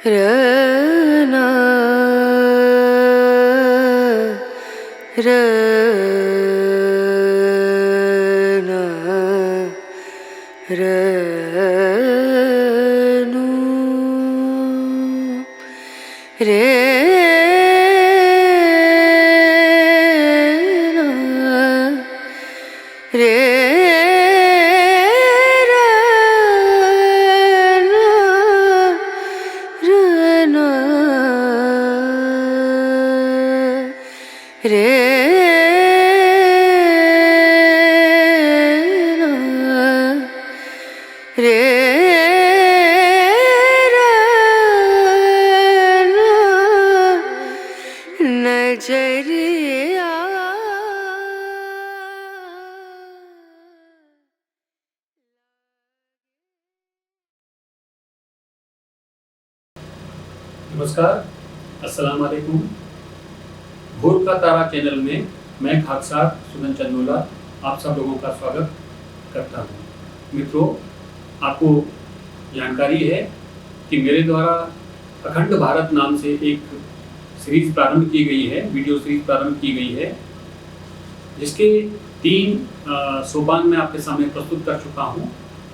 रना रना रनु रेना रे रे रे नजरिया। नमस्कार, अस्सलाम वालेकुम। भोर का तारा चैनल में मैं खाकसार सुदन चंदोला आप सब लोगों का स्वागत करता हूँ। मित्रों, आपको जानकारी है कि मेरे द्वारा अखंड भारत नाम से एक सीरीज प्रारंभ की गई है, वीडियो सीरीज प्रारंभ की गई है, जिसके 3 सोपान मैं आपके सामने प्रस्तुत कर चुका हूँ।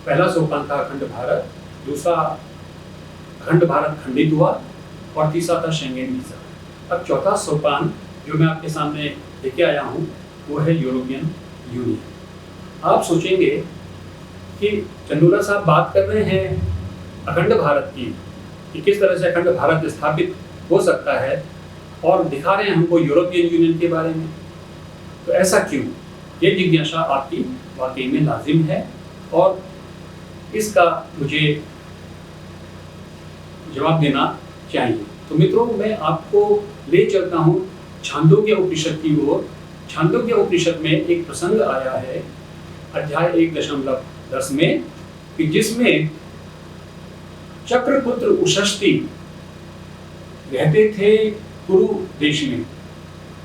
पहला सोपान था अखंड भारत, दूसरा अखंड भारत खंडित हुआ और तीसरा था शेंगेन वीजा। अब चौथा सोपान जो मैं आपके सामने लेके आया हूँ वो है यूरोपियन यूनियन। आप सोचेंगे कि चंदोला साहब बात कर रहे हैं अखंड भारत की, कि किस तरह से अखंड भारत स्थापित हो सकता है, और दिखा रहे हैं हमको यूरोपियन यूनियन के बारे में। तो ऐसा क्यों? ये जिज्ञासा आपकी वाकई में लाजिम है और इसका मुझे जवाब देना चाहिए। तो मित्रों, मैं आपको ले चलता हूँ छांदोग्य उपनिषद की ओर। छांदोग्य उपनिषद में एक प्रसंग आया है अध्याय 1.10 में, कि जिसमें चक्रपुत्र उषष्टि रहते थे कुरु देश में,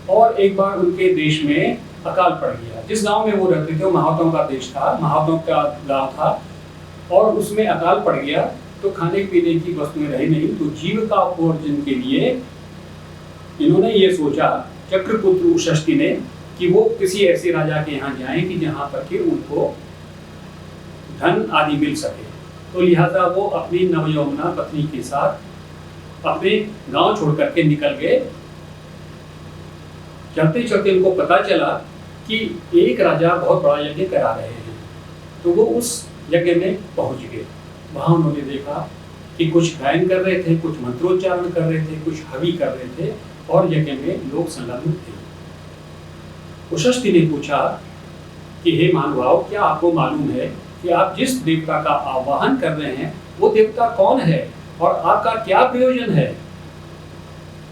और एक बार उनके देश में अकाल पड़ गया। जिस गांव में वो रहते थे वो महावतों का देश था, महावतों का गांव था, और उसमें अकाल पड़ गया तो खाने पीने की वस्तुएं रही नहीं। तो जीविका उपार्जन के लिए इन्होंने ये सोचा, चक्रपुत्र उषष्टि ने, कि वो किसी ऐसे राजा के यहाँ जाएं कि जहाँ पर कि उनको धन आदि मिल सके। तो लिहाजा वो अपनी नवयौवना पत्नी के साथ अपने गांव छोड़ करके निकल गए। चलते चलते उनको पता चला कि एक राजा बहुत बड़ा यज्ञ करा रहे हैं, तो वो उस यज्ञ में पहुंच गए। वहां उन्होंने देखा कि कुछ गायन कर रहे थे, कुछ मंत्रोच्चारण कर रहे थे, कुछ हवि कर रहे थे, और यज्ञ में लोग संलग्न थे। उषष्टि ने पूछा कि हे महानुभाव, क्या आपको मालूम है कि आप जिस देवता का आवाहन कर रहे हैं वो देवता कौन है और आपका क्या प्रयोजन है?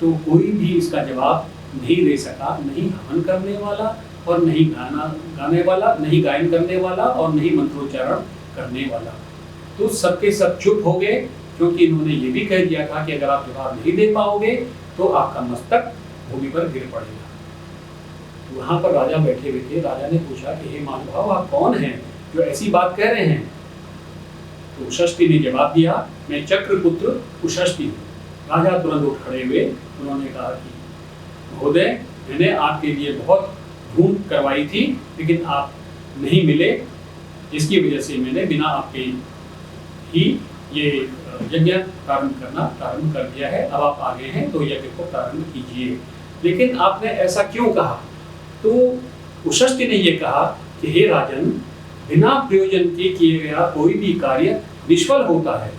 तो कोई भी इसका जवाब नहीं दे सका, नहीं हवन करने वाला और नहीं गाने वाला, नहीं गायन करने वाला और नहीं मंत्रोच्चारण करने वाला। तो सबके सब चुप हो गए, क्योंकि इन्होंने ये भी कह दिया था कि अगर आप जवाब नहीं दे पाओगे तो आपका मस्तक भूमि पर गिर पड़ेगा। तो वहां पर राजा बैठे हुए थे। राजा ने पूछा कि हे महानुभाव, आप कौन हैं जो ऐसी बात कह रहे हैं? तो उषष्टि ने जवाब दिया, मैं चक्रपुत्र उषष्टि हूँ। राजा तुरंत उठ खड़े हुए। उन्होंने कहा कि महोदय, मैंने आपके लिए बहुत ढूंढ करवाई थी, लेकिन आप नहीं मिले, जिसकी वजह से मैंने बिना आपके ही ये यज्ञ प्रारंभ कर दिया है। अब आप आगे हैं तो यज्ञ को प्रारंभ कीजिए। लेकिन आपने ऐसा क्यों कहा? तो उषष्टि ने ये कहा कि हे राजन, बिना प्रयोजन के किए गया कोई भी कार्य निष्फल होता है।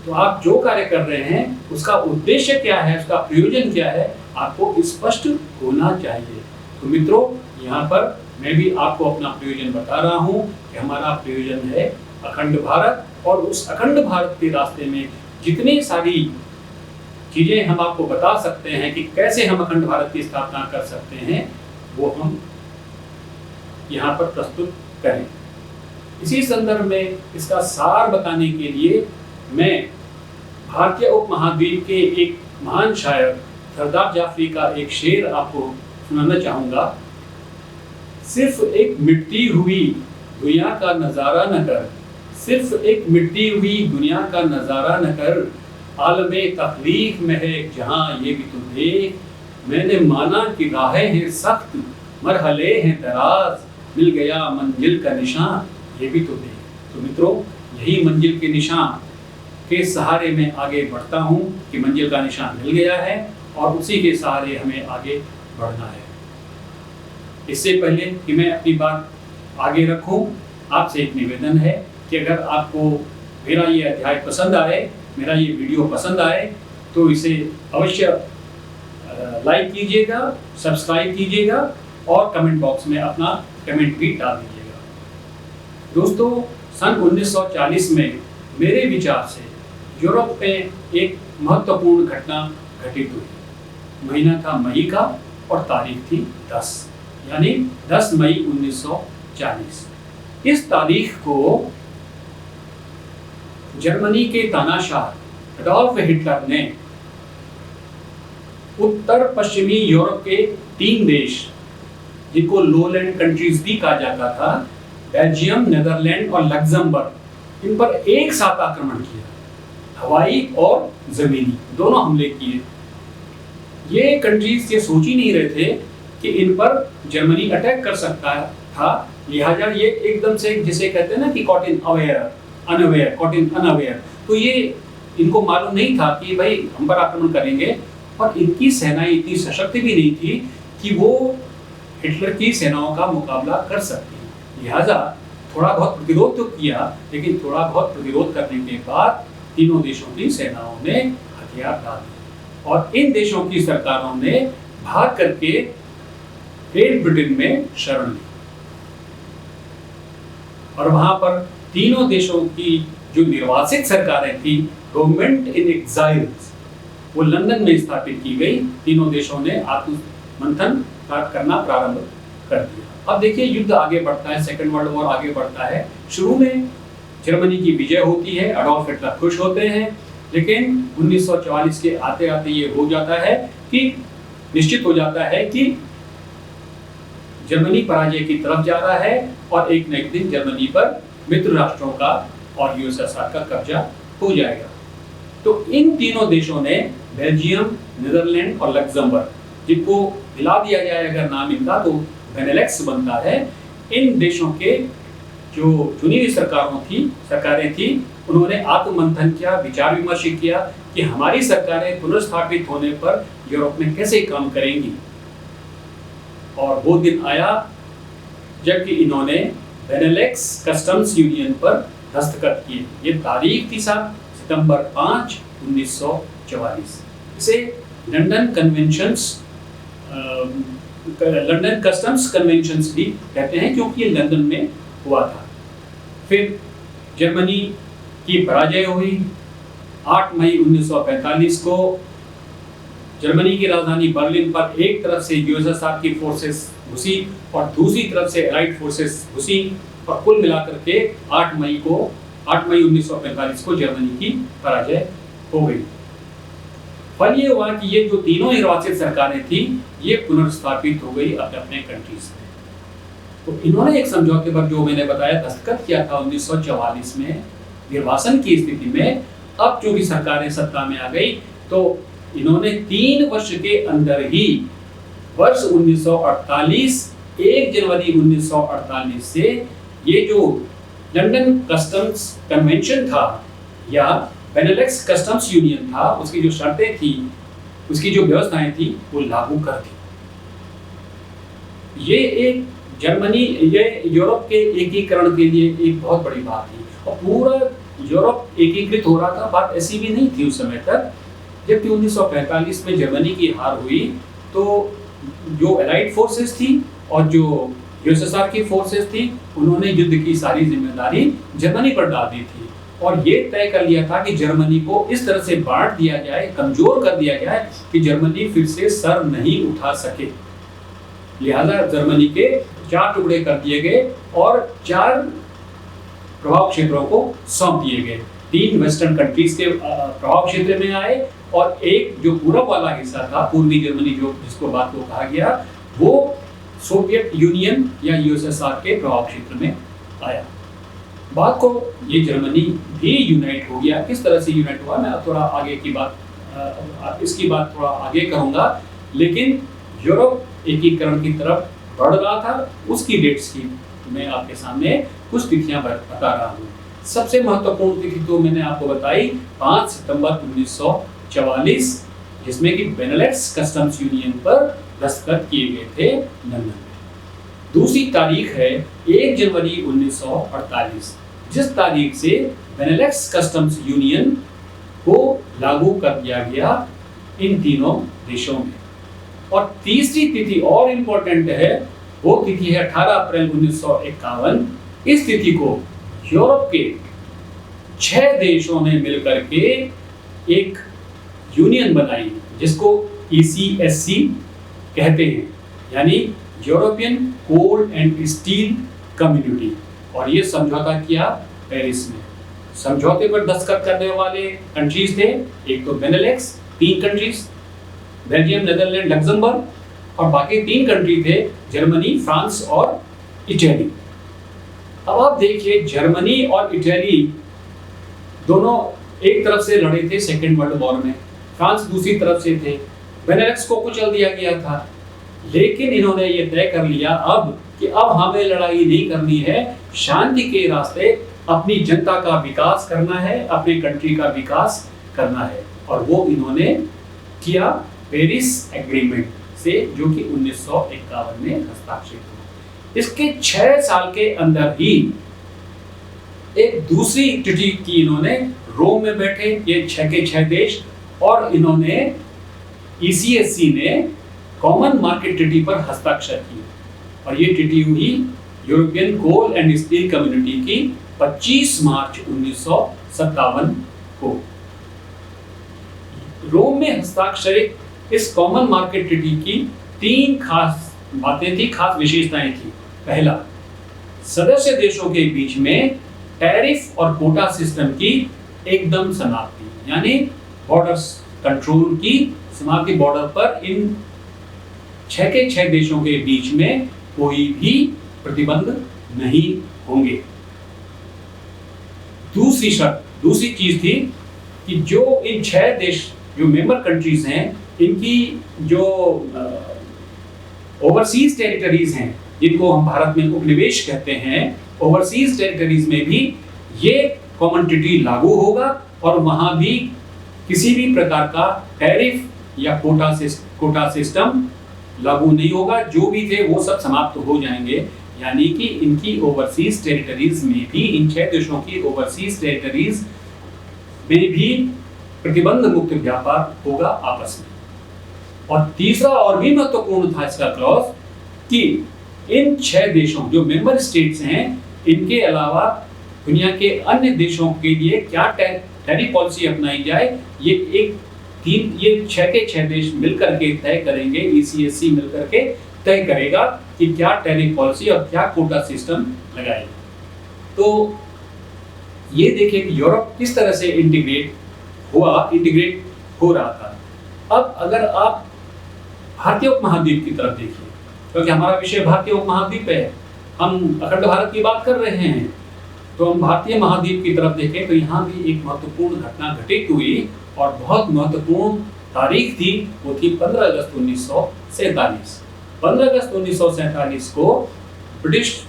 तो आप जो कार्य कर रहे हैं उसका उद्देश्य क्या है, उसका प्रयोजन क्या है, आपको स्पष्ट होना चाहिए। तो मित्रों, यहाँ पर मैं भी आपको अपना प्रयोजन बता रहा हूँ कि हमारा प्रयोजन है अखंड भारत, और उस अखंड भारत के रास्ते में जितनी सारी चीजें हम आपको बता सकते हैं कि कैसे हम अखंड भारत की स्थापना कर सकते हैं, वो हम यहाँ पर प्रस्तुत करें। इसी संदर्भ में इसका सार बताने के लिए मैं भारतीय उपमहाद्वीप के एक महान शायर सरदार जाफरी का एक शेर आपको सुनाना चाहूंगा। सिर्फ एक मिटती हुई दुनिया का नजारा न कर, सिर्फ एक मिटती हुई दुनिया का नजारा न कर, आलमे तख्लीक में है एक जहां ये भी तो देख, मैंने माना कि राहें हैं सख्त, मरहले हैं दराज, मिल गया मंजिल का निशान ये भी तो देख। तो मित्रों, यही मंजिल के निशान के सहारे में आगे बढ़ता हूँ कि मंजिल का निशान मिल गया है और उसी के सहारे हमें आगे बढ़ना है। इससे पहले कि मैं अपनी बात आगे रखूं, आपसे एक निवेदन है कि अगर आपको मेरा ये अध्याय पसंद आए, मेरा ये वीडियो पसंद आए, तो इसे अवश्य लाइक कीजिएगा, सब्सक्राइब कीजिएगा और कमेंट बॉक्स में अपना कमेंट भी डाल दीजिएगा। दोस्तों, सन 1940 में मेरे विचार से यूरोप में एक महत्वपूर्ण घटना घटित हुई। महीना था मई का और तारीख थी 10, यानी 10 मई 1940। इस तारीख को जर्मनी के तानाशाह एडोल्फ हिटलर ने उत्तर पश्चिमी यूरोप के 3 देश, जिनको लोलैंड कंट्रीज भी कहा जाता था, बेल्जियम, नेदरलैंड और लग्जमबर्ग, इन पर एक साथ आक्रमण किया। हवाई और जमीनी दोनों हमले किए। ये कंट्रीज ये सोच ही नहीं रहे थे कि इन पर जर्मनी अटैक कर सकता था, लिहाजा ये एकदम से, जिसे कहते हैं ना कि कॉट इन अनअवेयर, तो ये इनको मालूम नहीं था कि भाई हम पर आक्रमण करेंगे। और इनकी सेनाएं इतनी सशक्त भी नहीं थी कि वो हिटलर की सेनाओं का मुकाबला कर सकती। लिहाजा थोड़ा बहुत प्रतिरोध तो किया, लेकिन थोड़ा बहुत प्रतिरोध करने के बाद तीनों देशों की सेनाओं ने हथियार डाल दिए और इन देशों की सरकारों ने भाग करके ग्रेट ब्रिटेन में शरण ली। और वहां पर तीनों देशों की जो निर्वासित सरकारें थी, गवर्नमेंट इन एग्जाइल्स, वो लंदन में स्थापित की गई। तीनों देशों ने आत्ममंथन करना प्रारंभ कर दिया। अब देखिए, युद्ध आगे बढ़ता है, सेकेंड वर्ल्ड वॉर आगे बढ़ता है। शुरू में जर्मनी की विजय होती है, एडोल्फ हिटलर खुश होते हैं, लेकिन 1944 के आते आते ये हो जाता है कि निश्चित हो जाता है कि जर्मनी पराजय की तरफ जा रहा है और एक न एक दिन जर्मनी पर मित्र राष्ट्रों का और यूएसएसआर का कब्जा हो जाएगा। तो इन तीनों देशों ने, बेल्जियम, नीदरलैंड और लग्जमबर्ग, जिनको मिला दिया जाए अगर नाम इनका तो बेनेलेक्स बनता है, इन देशों के जो चुनी हुई सरकारें थी, उन्होंने आत्ममंथन किया, विचार विमर्श किया कि हमारी सरकारें पुनर्स्थापित होने पर यूरोप में कैसे काम करेंगी। और वो दिन आया जबकि इन्होंने बेनेलेक्स कस्टम्स यूनियन पर दस्तखत किए। ये तारीख थी सितंबर 5, 1944। इसे लंदन कस्टम्स कन्वेंशंस भी कहते हैं, क्योंकि ये लंदन में हुआ था। फिर जर्मनी की पराजय हुई। 8 मई 1945 को जर्मनी की राजधानी बर्लिन पर एक तरफ से यूएसएसआर की फोर्सेस घुसी और दूसरी तरफ से एलाइड फोर्सेस घुसी और कुल मिलाकर के 8 मई 1945 को जर्मनी की पराजय हो गई। फल ये हुआ कि ये जो तीनों निर्वासित सरकारें थी, ये पुनर्स्थापित हो गई अपने अपने कंट्रीज में। तो इन्होंने एक समझौते पर, जो मैंने बताया, दस्तखत किया था 1944 में। निर्वासन की स्थिति में अब चूंकि सरकारें सत्ता में आ गई, तो इन्होंने 3 वर्ष के अंदर ही वर्ष 1948, 1 जनवरी 1948 से ये जो लंदन कस्टम्स कन्वेंशन था या बेनेलेक्स कस्टम्स यूनियन था, उसकी जो शर्तें थी, उसकी जो व्यवस्थाएं थी, वो लागू कर दी। ये यूरोप के एकीकरण के लिए एक बहुत बड़ी बात थी और पूरा यूरोप एकीकृत हो रहा था। बात ऐसी भी नहीं थी उस समय तक। जबकि 1945 में जर्मनी की हार हुई, तो जो एलाइड फोर्सेस थी और जो यूएसएसआर की फोर्सेस थी, उन्होंने युद्ध की सारी जिम्मेदारी जर्मनी पर डाल दी थी और ये तय कर लिया था कि जर्मनी को इस तरह से बांट दिया जाए, कमजोर कर दिया जाए कि जर्मनी फिर से सर नहीं उठा सके। लिहाजा जर्मनी के 4 टुकड़े कर दिए गए और 4 प्रभाव क्षेत्रों को सौंप दिए गए। 3 वेस्टर्न कंट्रीज के प्रभाव क्षेत्र में आए और एक जो पूरब वाला हिस्सा था, पूर्वी जर्मनी जो जिसको बात को कहा गया, वो सोवियत यूनियन या यूएसएसआर के प्रभाव क्षेत्र में आया। बात को ये जर्मनी भी यूनाइट हो गया। किस तरह से यूनाइट हुआ मैं थोड़ा आगे की बात इसकी बात थोड़ा आगे करूंगा, लेकिन यूरोप एकीकरण की तरफ बढ़ रहा था, उसकी डेट्स की मैं आपके सामने कुछ तिथियां बता रहा हूँ। सबसे महत्वपूर्ण तिथि तो मैंने आपको बताई 5 सितंबर 1944, जिसमें कि बेनेलक्स कस्टम्स यूनियन पर दस्तखत किए गए थे लंदन में। दूसरी तारीख है 1 जनवरी 1948, जिस तारीख से बेनेलक्स कस्टम्स यूनियन को लागू कर दिया गया इन तीनों देशों में। और तीसरी तिथि और इम्पोर्टेंट है, वो तिथि है 18 अप्रैल 1951। इस तिथि को यूरोप के 6 देशों ने मिलकर के एक यूनियन बनाई, जिसको ECSC कहते हैं, यानी European coal and steel community. और ये समझौता किया पेरिस में। समझौते पर दस्तखत करने वाले कंट्रीज थे, एक तो Benelux 3 countries, Belgium, Netherland, Luxembourg, और बाकी 3 कंट्री थे जर्मनी, फ्रांस और इटली। अब आप देखिए, जर्मनी और इटली दोनों एक तरफ से लड़े थे सेकेंड वर्ल्ड वॉर में, फ्रांस दूसरी तरफ से थे। बेनेलक्स को कुचल दिया गया था, लेकिन इन्होंने ये तय कर लिया अब कि अब हमें लड़ाई नहीं करनी है, शांति के रास्ते अपनी जनता का विकास करना है, अपने कंट्री का विकास करना है। और वो इन्होंने किया पेरिस एग्रीमेंट से, जो कि 1951 में हस्ताक्षरित हुआ। इसके 6 साल के अंदर ही एक दूसरी तिथि की इन्होंने रोम में बैठे ये 6 के 6 देश, और इन्होंने ECSC ने कॉमन मार्केट ट्रीटी पर हस्ताक्षर किए। और ये ट्रीटी हुई European coal and steel community की 25 मार्च 1957 को। रोम में हस्ताक्षरित इस कॉमन मार्केट ट्रीटी की 3 खास बातें थी, खास विशेषताएं थी। पहला, सदस्य देशों के बीच में टैरिफ और कोटा सिस्टम की एकदम समाप्ति, यानी बॉर्डर्स कंट्रोल की समाप्ति। बॉर्डर पर इन 6 के 6 देशों के बीच में कोई भी प्रतिबंध नहीं होंगे। दूसरी शर्त, दूसरी चीज थी कि जो इन 6 देश जो मेंबर कंट्रीज हैं, इनकी जो ओवरसीज टेरिटरीज हैं, जिनको हम भारत में उपनिवेश कहते हैं, ओवरसीज टेरिटरीज में भी ये कॉमन ट्रीटी लागू होगा, और वहां भी किसी भी प्रकार का टैरिफ या कोटा सिस्टम लागू नहीं होगा। जो भी थे वो सब समाप्त हो जाएंगे, यानी कि इनकी ओवरसीज टेरिटरीज में भी, इन 6 देशों की ओवरसीज टेरिटरीज में भी प्रतिबंध मुक्त व्यापार होगा आपस में। और तीसरा और भी महत्वपूर्ण था इसका क्लॉज कि इन 6 देशों जो मेंबर स्टेट्स हैं, इनके अलावा दुनिया के अन्य देशों के लिए क्या टैरिफ पॉलिसी अपनाई जाए, ये 6 के 6 देश मिलकर के तय करेंगे। ECSC मिलकर के तय करेगा कि क्या टैरिफ पॉलिसी और क्या कोटा सिस्टम लगाएगा। तो ये देखिए कि यूरोप किस तरह से इंटीग्रेट हो रहा था। अब अगर आप भारतीय उपमहाद्वीप की तरफ देखिए, क्योंकि हमारा विषय भारतीय उपमहाद्वीप है, हम अखंड भारत की बात कर रहे हैं, तो हम भारतीय महाद्वीप की तरफ देखें तो यहाँ भी एक महत्वपूर्ण घटना घटित हुई, और बहुत महत्वपूर्ण तारीख थी। वो थी 15 अगस्त 1947। 15 अगस्त 1947 को ब्रिटिश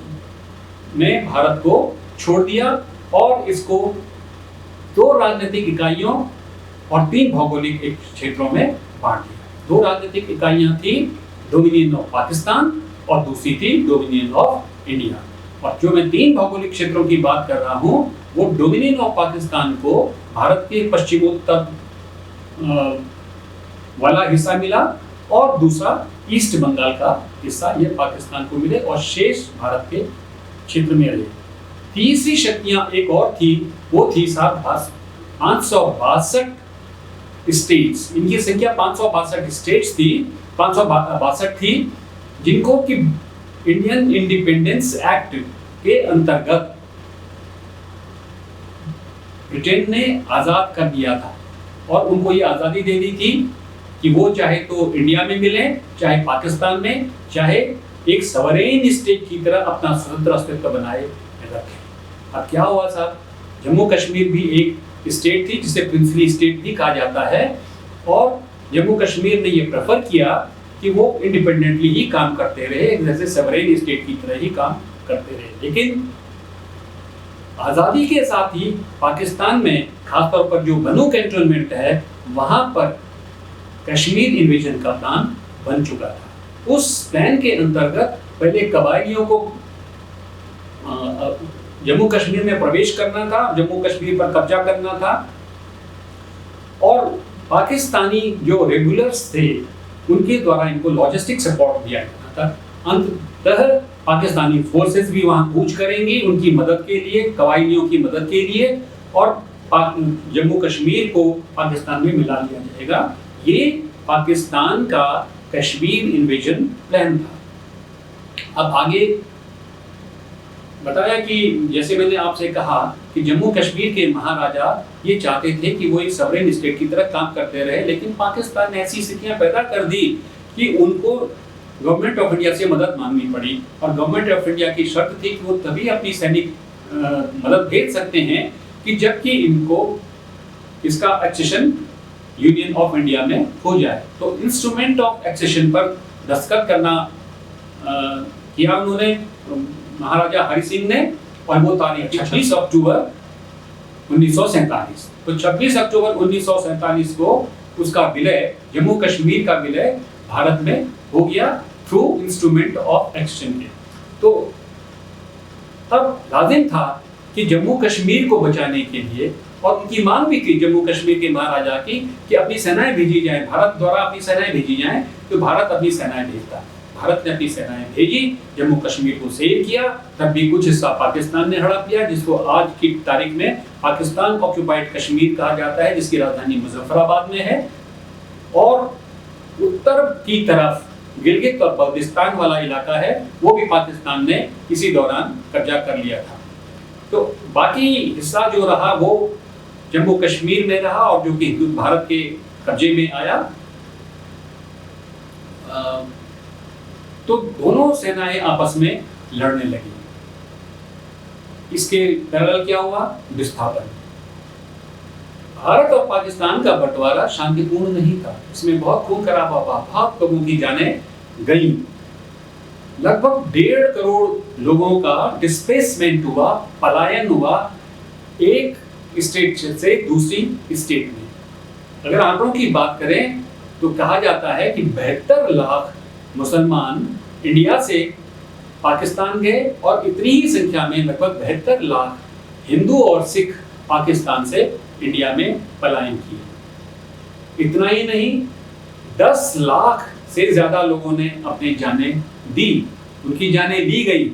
ने भारत को छोड़ दिया और इसको 2 राजनीतिक इकाइयों और 3 भौगोलिक क्षेत्रों में बांट दिया। 2 राजनीतिक इकाइयां थी, डोमिनियन ऑफ पाकिस्तान और दूसरी थी डोमिनियन ऑफ इंडिया। और जो मैं 3 भौगोलिक क्षेत्रों की बात कर रहा हूँ, वो डोमिनियन ऑफ पाकिस्तान को भारत के पश्चिमोत्तर वाला हिस्सा मिला, और दूसरा ईस्ट बंगाल का हिस्सा ये पाकिस्तान को मिले, और शेष भारत के क्षेत्र में रहे। तीसरी शक्तियां एक और थी, वो थी 562 स्टेट्स। इनकी संख्या 562 स्टेट्स थी, 562 थी, जिनको कि इंडियन इंडिपेंडेंस एक्ट के अंतर्गत ब्रिटेन ने आजाद कर दिया था, और उनको ये आजादी दे दी थी कि वो चाहे तो इंडिया में मिले, चाहे पाकिस्तान में, चाहे एक सवरेन स्टेट की तरह अपना स्वतंत्र अस्तित्व बनाए रखें। अब क्या हुआ साहब, जम्मू कश्मीर भी एक स्टेट थी जिसे प्रिंसली स्टेट भी कहा जाता है, और जम्मू कश्मीर ने ये प्रेफर किया कि वो इंडिपेंडेंटली ही काम करते रहे, जैसे सवरेन स्टेट की तरह ही काम करते रहे। लेकिन आज़ादी के साथ ही पाकिस्तान में खासतौर पर जो बनू कैंटोनमेंट है वहाँ पर कश्मीर इन्वेजन का प्लान बन चुका था। उस प्लान के अंतर्गत पहले कबायलियों को जम्मू कश्मीर में प्रवेश करना था, जम्मू कश्मीर पर कब्जा करना था, और पाकिस्तानी जो रेगुलर्स थे उनके द्वारा इनको लॉजिस्टिक सपोर्ट दिया जाना था। अंततः पाकिस्तानी फोर्सेस भी वहां कूच करेंगी उनकी मदद के लिए, कबायलियों की मदद के लिए, और जम्मू कश्मीर को पाकिस्तान में मिला लिया जाएगा। ये पाकिस्तान का कश्मीर इन्वेजन प्लान था। अब आगे बताया कि जैसे मैंने आपसे कहा कि जम्मू कश्मीर के महाराजा ये चाहते थे कि वो एक सवरेन स्टेट की तरह काम करते रहे, लेकिन पाकिस्तान ने ऐसी स्थितियां पैदा कर दी कि उनको गवर्नमेंट ऑफ इंडिया से मदद मांगनी पड़ी, और गवर्नमेंट ऑफ इंडिया की शर्त थी कि वो तभी अपनी सैनिक मदद भेज सकते हैं कि जबकि इनको इसका एक्सेशन यूनियन ऑफ इंडिया में हो जाए। तो इंस्ट्रूमेंट ऑफ एक्सेशन पर दस्तखत करना किया उन्होंने, महाराजा हरि सिंह ने, और वो तारीख 26 अक्टूबर 1947। तो 26 अक्टूबर 1947 को उसका विलय, जम्मू कश्मीर का विलय भारत में हो गया थ्रू इंस्ट्रूमेंट ऑफ एक्सचेंज के। तो तब लाजिम था कि जम्मू कश्मीर को बचाने के लिए, और उनकी मांग भी थी जम्मू कश्मीर के महाराजा की कि अपनी सेनाएं भेजी जाएं, भारत द्वारा अपनी सेनाएं भेजी जाएं। तो भारत अपनी सेनाएं भेजता, भारत ने अपनी सेनाएं भेजी, जम्मू कश्मीर को सेव किया। तब भी कुछ हिस्सा पाकिस्तान ने हड़प लिया, जिसको आज की तारीख में पाकिस्तान ऑक्यूपाइड कश्मीर कहा जाता है, जिसकी राजधानी मुजफ्फराबाद में है। और उत्तर की तरफ गिलगित और बल्तिस्तान वाला इलाका है, वो भी पाकिस्तान ने इसी दौरान कब्जा कर लिया था। तो बाकी हिस्सा जो रहा वो जम्मू कश्मीर में रहा, और जो कि भारत के कब्जे में आया। तो दोनों सेनाएं आपस में लड़ने लगी। इसके पैरेलल क्या हुआ? विस्थापन। भारत और पाकिस्तान का बंटवारा शांतिपूर्ण नहीं था, इसमें बहुत खून खराबा हुआ, बहुत लोगों की जानें गई। लगभग 1.5 करोड़ लोगों का डिस्प्लेसमेंट हुआ, पलायन हुआ एक स्टेट से दूसरी स्टेट में। अगर आंकड़ों की बात करें तो कहा जाता है कि 72 लाख मुसलमान इंडिया से पाकिस्तान गए, और इतनी ही संख्या में लगभग 72 लाख हिंदू और सिख पाकिस्तान से इंडिया में पलायन किए। इतना ही नहीं, 10 लाख से ज्यादा लोगों ने अपनी जानें दी, उनकी जानें ली गई।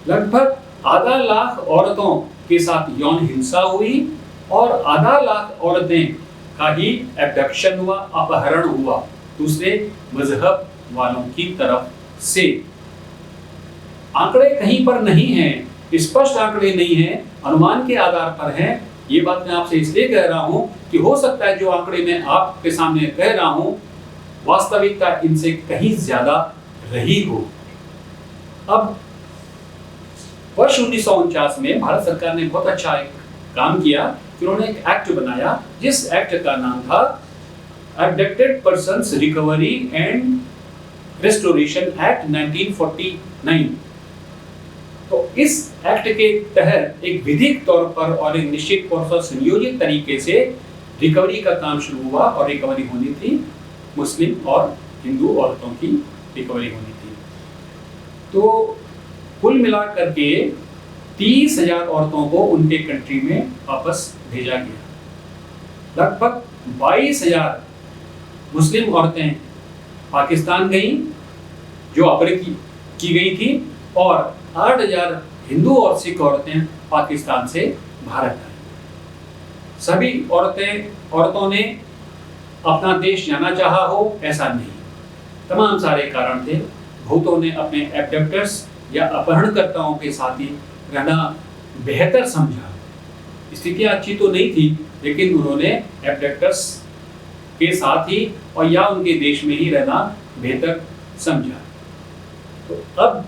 लगभग आधा लाख औरतों के साथ यौन हिंसा हुई, और आधा लाख औरतें का ही एब्डक्शन हुआ, अपहरण हुआ दूसरे मजहब वालों की तरफ से। आंकड़े कहीं पर नहीं हैं, स्पष्ट आंकड़े नहीं हैं, अनुमान के आधार पर हैं। ये बात मैं आपसे इसलिए कह रहा हूं कि हो सकता है जो आंकड़े मैं आपके सामने कह रहा हूं वास्तविकता इनसे कहीं ज्यादा रही हो। अब वर्ष 1949 में भारत सरकार ने बहुत अच्छा एक काम किया कि उन्होंने एक एक्ट बनाया, जिस एक्ट का नाम था Abducted Persons Recovery and Restoration Act 1949। तो इस एक्ट के तहत एक विधिक तौर पर और एक निश्चित तौर पर संयोजित तरीके से रिकवरी का काम शुरू हुआ, और रिकवरी होनी थी मुस्लिम और हिंदू औरतों की रिकवरी होनी थी। तो कुल मिलाकर के 30,000 औरतों को उनके कंट्री में वापस भेजा गया। लगभग 22,000 मुस्लिम औरतें पाकिस्तान गईं जो अपहरित की गई थी, और 8,000 हिंदू और सिख औरतें पाकिस्तान से भारत आई। सभी औरतों ने अपना देश जाना चाहा हो ऐसा नहीं, तमाम सारे कारण थे। बहुतों ने अपने एब्डक्टर्स या अपहरणकर्ताओं के साथ ही रहना बेहतर समझा। स्थितियाँ अच्छी तो नहीं थी, लेकिन उन्होंने एब्डक्टर्स के साथ ही और या उनके देश में ही रहना बेहतर समझा। तो अब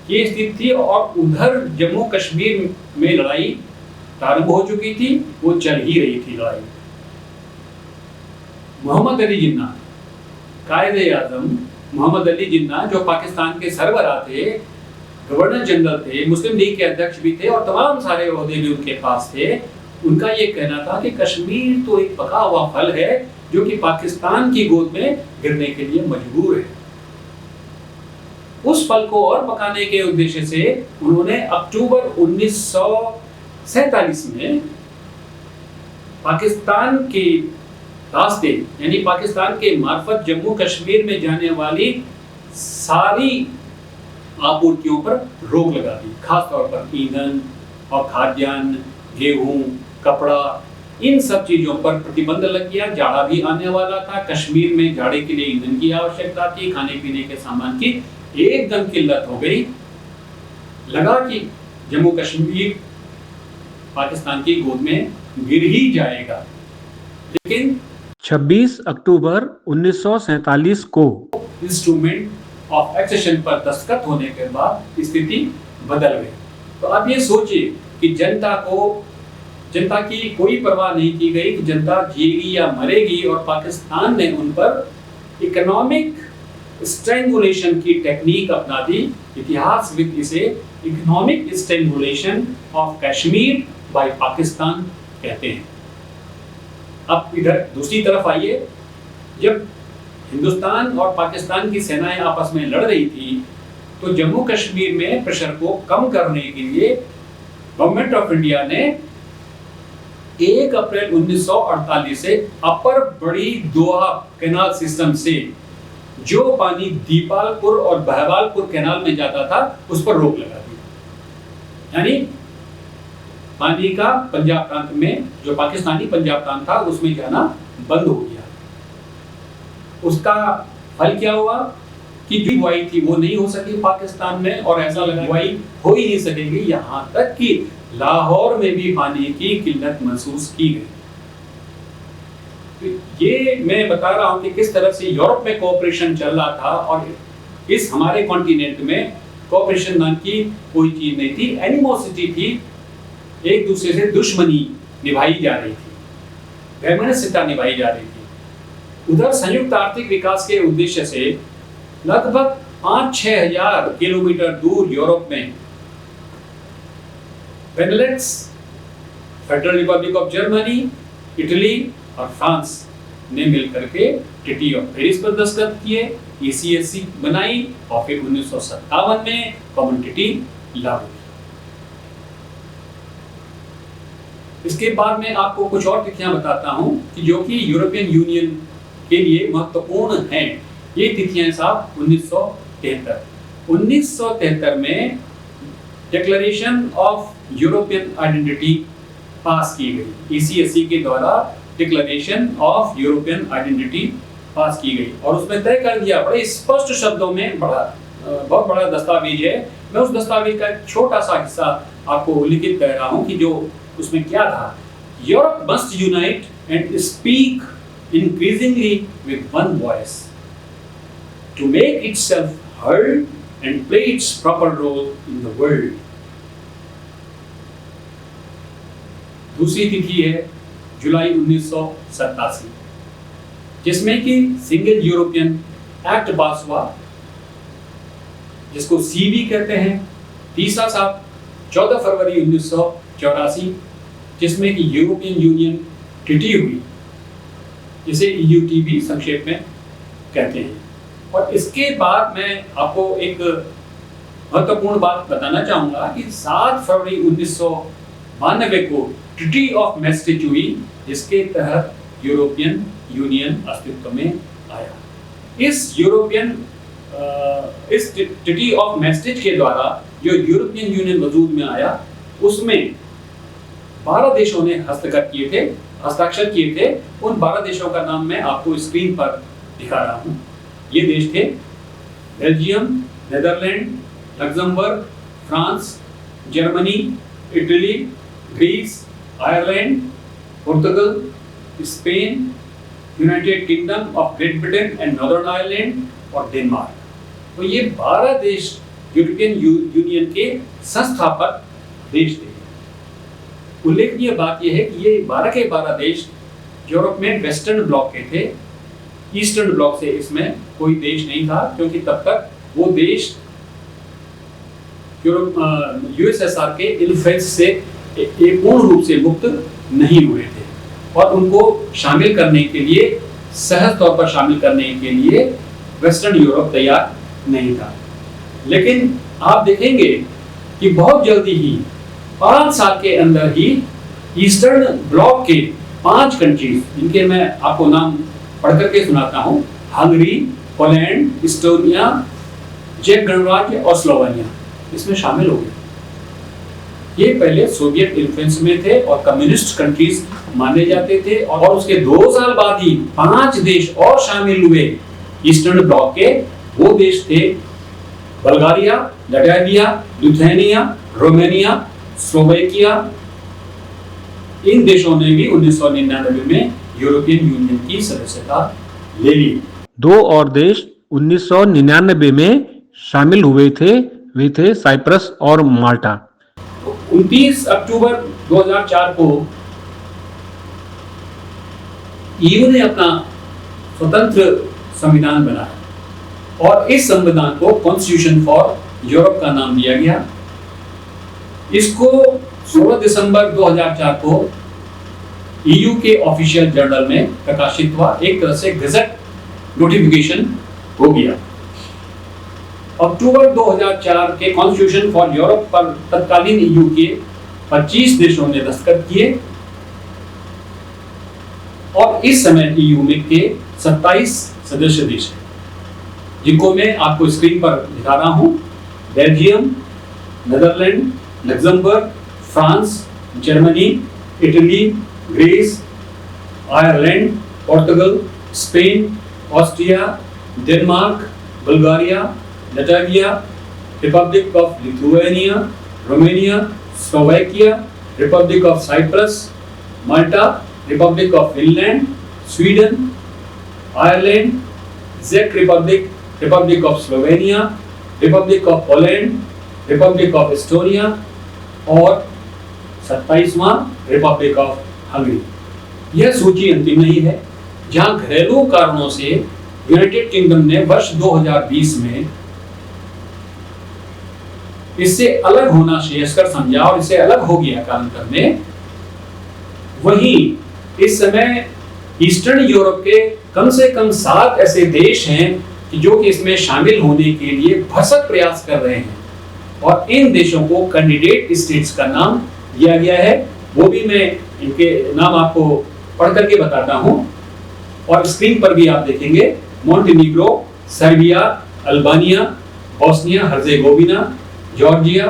ये स्थिति थी और उधर जम्मू कश्मीर में लड़ाई प्रारंभ हो चुकी थी, वो चल ही रही थी लड़ाई। मोहम्मद अली जिन्ना, कायदे आजम मोहम्मद अली जिन्ना, जो पाकिस्तान के सरबराह थे, गवर्नर जनरल थे, मुस्लिम लीग के अध्यक्ष भी थे और तमाम सारे ओहदे भी उनके पास थे। उनका ये कहना था कि कश्मीर तो एक पका हुआ फल है जो कि पाकिस्तान की गोद में गिरने के लिए मजबूर है। उस फल को और पकाने के उद्देश्य से उन्होंने अक्टूबर 1947 में पाकिस्तान के रास्ते यानी पाकिस्तान के मार्फत जम्मू कश्मीर में जाने वाली सारी आपूर्तियों पर रोक लगा दी, खासतौर पर ईंधन और खाद्यान्न, गेहूं, कपड़ा, इन सब चीजों पर प्रतिबंध लग गया। जाड़ा भी आने वाला था, कश्मीर में जाड़े के लिए ईंधन की आवश्यकता थी, खाने पीने के सामान की एकदम किल्लत हो गई। लगा कि जम्मू कश्मीर पाकिस्तान की गोद में गिर ही जाएगा। लेकिन 26 अक्टूबर 1947 को इंस्ट्रूमेंट ऑफ एक्सेशन पर दस्तखत होने के बाद स्थिति बदल गई। तो आप ये सोचिए कि जनता की कोई परवाह नहीं की गई कि जनता जिएगी या मरेगी, और पाकिस्तान ने उन पर इकोनॉमिक स्ट्रेंगुलेशन की टेक्निक अपना दी। इतिहासविद इसे economic strangulation of Kashmir by Pakistan कहते हैं। अब इधर दूसरी तरफ आइए, जब हिंदुस्तान और पाकिस्तान की सेनाएं आपस में लड़ रही थी तो जम्मू कश्मीर में प्रेशर को कम करने के लिए गवर्नमेंट ऑफ इंडिया ने 1 अप्रैल 1948 से अपर बड़ी दोहा कैनाल सिस्टम से जो पानी दीपालपुर और बहवालपुर कैनाल में जाता था उस पर रोक लगा दी। यानी पानी का पंजाब प्रांत में, जो पाकिस्तानी पंजाब प्रांत था, उसमें जाना बंद हो गया। उसका फल क्या हुआ कि जो बुआई थी वो नहीं हो सकी पाकिस्तान में, और ऐसा लगा बुआई हो ही नहीं सकेगी, यहाँ तक कि लाहौर में भी पानी की किल्लत महसूस की गई। तो ये मैं बता रहा हूँ कि किस तरह से यूरोप में कोऑपरेशन चल रहा था और इस हमारे कॉन्टिनेंट में कोऑपरेशन नाम की कोई चीज नहीं थी, एनिमोसिटी थी, एक दूसरे से दुश्मनी निभाई जा रही थी, वैमनस्यता निभाई जा रही थी। उधर संयुक्त आर्थिक विकास के उद्देश्य से लगभग 5-6 हजार किलोमीटर दूर यूरोप में Benelux, federal Republic of Germany, Italy और फ्रांस ने मिलकर के ट्रीटी ऑफ पेरिस पर दस्तखत किए, ECSC बनाई और फिर 1957 में कॉमन ट्रीटी लागू की। इसके बाद में आपको कुछ और तिथियां बताता हूं कि जो कि यूरोपियन यूनियन के लिए महत्वपूर्ण हैं। ये तिथियां साहब 1973 में डिक्लेरेशन ऑफ यूरोपियन आइडेंटिटी पास की गई, ECSC के द्वारा डिक्लेरेशन ऑफ यूरोपियन आइडेंटिटी पास की गई और उसमें तय कर दिया बड़े स्पष्ट शब्दों में, बहुत बड़ा दस्तावेज है। मैं उस दस्तावेज का एक छोटा सा हिस्सा आपको उल्लिखित कर रहा हूं कि जो उसमें क्या था। Europe must unite and speak increasingly with one voice to make itself heard and play its proper role in the world. दूसरी तिथि है जुलाई 1987 जिसमें कि सिंगल यूरोपियन एक्ट पास हुआ जिसको CB कहते हैं। तीसरा साहब 14 फरवरी 1984 जिसमें कि यूरोपियन यूनियन ट्रीटी हुई जिसे EUT भी संक्षेप में कहते हैं। और इसके बाद मैं आपको एक महत्वपूर्ण बात बताना चाहूंगा कि 7 फरवरी 1992 को ट्रीटी ऑफ मैस्ट्रिच हुई जिसके तहत यूरोपियन यूनियन अस्तित्व में आया। इस ट्रीटी ऑफ मैस्ट्रिच के द्वारा जो यूरोपियन यूनियन वजूद में आया उसमें 12 देशों ने हस्ताक्षर किए थे। उन 12 देशों का नाम मैं आपको स्क्रीन पर दिखा रहा हूं। ये देश थे Belgium, Netherland, Luxembourg, France, Germany, Italy, Greece, Ireland, पुर्तगाल, Spain, United Kingdom of Great Britain and Northern Ireland और डेनमार्क। तो ये 12 देश यूरोपियन यूनियन के संस्थापक देश थे। उल्लेखनीय बात यह है कि ये 12 के 12 देश यूरोप में वेस्टर्न ब्लॉक के थे। ईस्टर्न ब्लॉक से इसमें कोई देश नहीं था, क्योंकि तब तक वो देश यूएसएसआर के इन्फ्लुएंस से पूर्ण रूप से मुक्त नहीं हुए थे, और उनको शामिल करने के लिए, सहज तौर पर शामिल करने के लिए वेस्टर्न यूरोप तैयार नहीं था। लेकिन आप देखेंगे कि बहुत जल्दी ही 5 साल के अंदर ही ईस्टर्न ब्लॉक के 5 कंट्रीज, जिनके मैं आपको नाम पढ़ करके सुनाता हूं, हंगरी, पोलैंड, इस्टोनिया, चेक गणराज्य और स्लोवेनिया, इसमें शामिल हो गए। ये पहले सोवियत इन्फ्लुएंस में थे और कम्युनिस्ट कंट्रीज माने जाते थे, और उसके 2 साल बाद ही 5 देश और शामिल हुए ईस्टर्न ब्लॉक के। वो देश थे बल्गारिया, लटविया, लिथुआनिया, रोमानिया, स्लोवाकिया। इन देशों ने भी 1999 में यूरोपियन यूनियन की सदस्यता ले ली। 2 और देश 1999 में शामिल हुए थे, वे थे साइप्रस और माल्टा। 29 अक्टूबर 2004 को ईयू ने अपना स्वतंत्र संविधान बनाया, और इस संविधान को कॉन्स्टिट्यूशन फॉर यूरोप का नाम दिया गया। इसको 16 दिसंबर 2004 को ईयू के ऑफिशियल जर्नल में प्रकाशित हुआ, एक तरह से गजट नोटिफिकेशन हो गया। अक्टूबर 2004 के कॉन्स्टिट्यूशन फॉर यूरोप पर तत्कालीन ईयू के 25 देशों ने दस्तखत किए, और इस समय ईयू में के 27 सदस्य देश हैं, जिनको मैं आपको स्क्रीन पर दिखा रहा हूं। Belgium, Netherland, Luxembourg, France, Germany, Italy, Greece, Ireland, Portugal, Spain, Austria, Denmark, Bulgaria, Latvia, Republic of Lithuania, Romania, Slovakia, Republic of Cyprus, Malta, Republic of Finland, Sweden, Ireland, चेक Republic, Republic of Slovenia, Republic of Poland, Republic of Estonia और 27वां Republic of Hungary. यह सूची अंतिम नहीं है। जहां घरेलू कारणों से यूनाइटेड किंगडम ने वर्ष 2020 में इससे अलग होना श्रेयस्कर समझा और इससे अलग हो गया कालांतर में, वहीं इस समय ईस्टर्न यूरोप के कम से कम 7 ऐसे देश हैं कि जो कि इसमें शामिल होने के लिए भरसक प्रयास कर रहे हैं, और इन देशों को कैंडिडेट स्टेट्स का नाम दिया गया है। वो भी मैं इनके नाम आपको पढ़ करके बताता हूं, और स्क्रीन पर भी आप देखेंगे। Montenegro, Serbia, Albania, Bosnia Herzegovina, Georgia,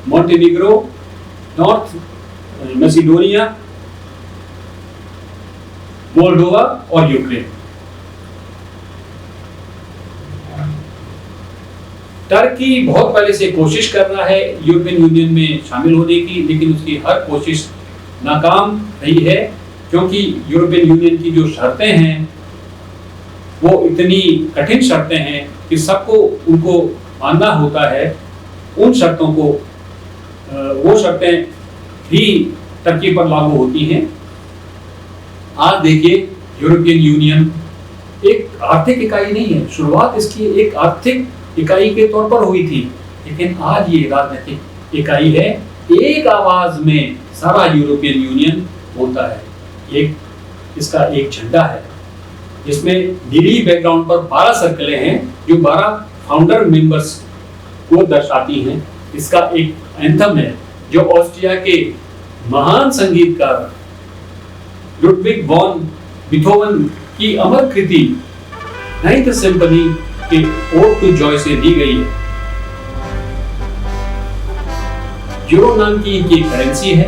Montenegro, north Macedonia, Moldova और यूक्रेन। टर्की बहुत पहले से कोशिश कर रहा है यूरोपियन यूनियन में शामिल होने की, लेकिन उसकी हर कोशिश नाकाम रही है, क्योंकि यूरोपियन यूनियन की जो शर्तें हैं वो इतनी कठिन शर्तें हैं कि सबको उनको मानना होता है। उन शर्तों को वो शर्तें ही टर्की पर लागू होती हैं। आज देखिए, यूरोपियन यूनियन एक आर्थिक इकाई नहीं है। शुरुआत इसकी एक आर्थिक इकाई के तौर पर हुई थी, लेकिन आज ये राजनीतिक इकाई है। एक आवाज में सारा यूरोपियन यूनियन बोलता है। एक इसका एक झंडा है, जिसमें नीली बैकग्राउंड पर 12 सर्कलें हैं, जो 12 फाउंडर मेंबर्स को दर्शाती हैं। इसका एक एंथम है, जो ऑस्ट्रिया के महान संगीतकार लुडविग वॉन बीथोवन की अमर कृति 9th सिम्फनी के ओड टू जॉय से दी गई है। यूरो नाम की इनकी करेंसी है,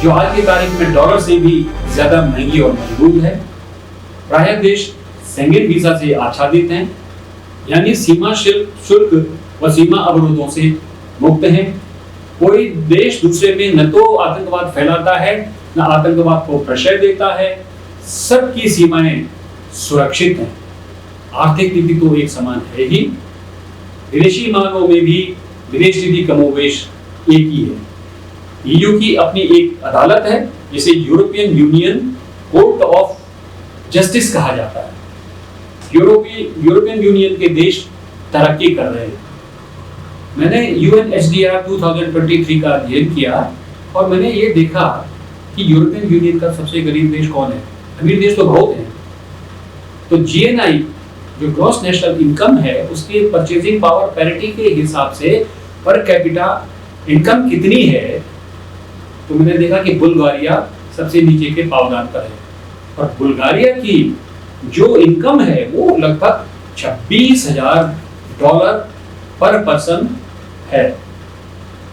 जो आज की तारीख में डॉलर से भी ज्यादा महंगी और मजबूत है। प्रायः देश शेंगेन वीजा से आच्छादित हैं, यानी सीमा शुल्क व सीमा अवरोधों से मुक्त हैं। कोई देश दूसरे में न तो आतंकवाद फैलाता है, न आतंकवाद को प्रश्रय देता है। सबकी सीमाएं सुरक्षित हैं। आर्थिक नीति तो एक समान है ही। विदेशी मामलों में भी विदेश नीति कमोबेश एक ही है। ईयू की अपनी एक अदालत है जिसे European union court of justice कहा जाता है। यूरोपियन यूनियन के देश तरक्की कर रहे हैं। मैंने UNHDR 2023 का अध्ययन किया और मैंने ये देखा कि यूरोपियन यूनियन का सबसे गरीब देश कौन है। अमीर देश तो बहुत हैं। तो GNI जो ग्रॉस नेशनल इनकम है उसके परचेजिंग पावर पैरिटी के हिसाब से पर कैपिटा इनकम कितनी है, तो मैंने देखा कि बुल्गारिया सबसे नीचे के पावदान पर है और बुल्गारिया की जो इनकम है वो लगभग $26,000 पर पर्सन है।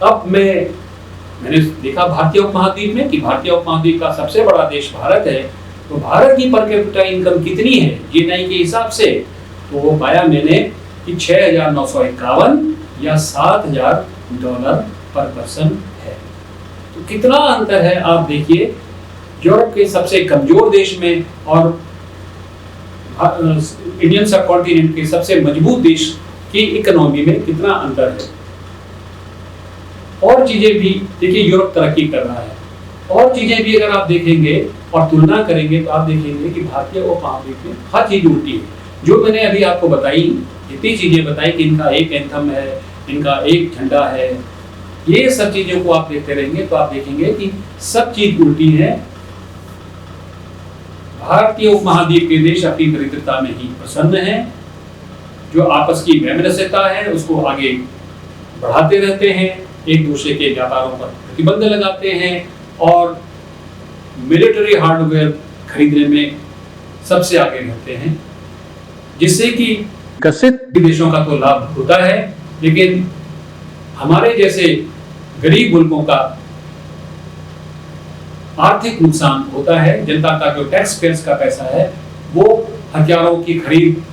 अब मैंने देखा भारतीय उपमहाद्वीप में कि भारतीय उपमहाद्वीप का सबसे बड़ा देश भारत है, तो भारत की पर कैपिटा इनकम कितनी है GNI के हिसाब से, तो वो पाया मैंने कि 6,951 या $7,000 पर पर्सन है। तो कितना अंतर है आप देखिए, यूरोप के सबसे कमजोर देश में और इंडियन सब कॉन्टिनेंट के सबसे मजबूत देश की इकोनॉमी में कितना अंतर है। और चीजें भी देखिए, यूरोप तरक्की कर रहा है, और चीजें भी अगर आप देखेंगे और तुलना करेंगे तो आप देखेंगे कि भारतीय उपमहाद्वीप में हर चीज उल्टी है। जो मैंने अभी आपको बताई, जितनी चीजें बताई कि इनका एक एंथम है, इनका एक झंडा है, ये सब चीजों को आप देखते रहेंगे तो आप देखेंगे कि सब चीज उल्टी है। भारतीय उपमहाद्वीप के देश अपनी दरिद्रता में ही प्रसन्न हैं, जो आपस की वैमनस्यता है उसको आगे बढ़ाते रहते हैं, एक दूसरे के व्यापारों पर प्रतिबंध लगाते हैं और मिलिट्री हार्डवेयर खरीदने में सबसे आगे रहते हैं, जिससे कि विकसित देशों का तो लाभ होता है, लेकिन हमारे जैसे गरीब मुल्कों का आर्थिक नुकसान होता है। जनता का जो टैक्स पेयर्स का पैसा है वो हथियारों की खरीद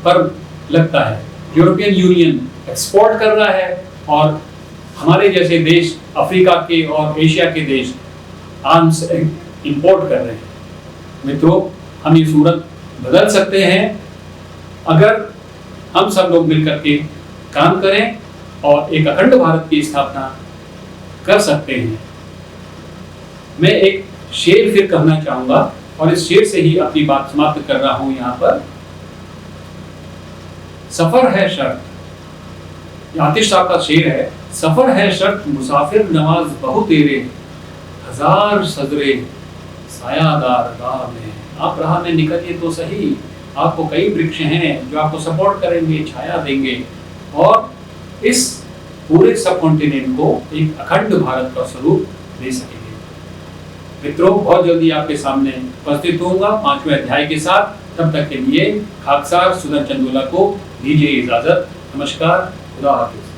पर लगता है। यूरोपियन यूनियन एक्सपोर्ट कर रहा है और हमारे जैसे देश, अफ्रीका के और एशिया के देश आर्म्स इंपोर्ट कर रहे हैं। मित्रों, हम ये सूरत बदल सकते हैं अगर हम सब लोग मिलकर के काम करें और एक अखंड भारत की स्थापना कर सकते हैं। मैं एक शेर फिर कहना चाहूंगा और इस शेर से ही अपनी बात समाप्त कर रहा हूं। यहाँ पर सफर है शर्त, आतिश साहब का शेर है, सफर है शर्त मुसाफिर नवाज बहु तेरे, हजार सजरे सायादार राह में। आप राह में निकलिए तो सही, आपको कई वृक्ष हैं जो आपको सपोर्ट करेंगे, छाया देंगे और इस पूरे सब कॉन्टिनेंट को एक अखंड भारत का स्वरूप दे सकेंगे। मित्रों, बहुत जल्दी आपके सामने उपस्थित होऊंगा 5वें अध्याय के साथ। तब तक के लिए खाकसार सुदर्शन चंदोला को दीजिए इजाजत। नमस्कार, खुदा हाफिज।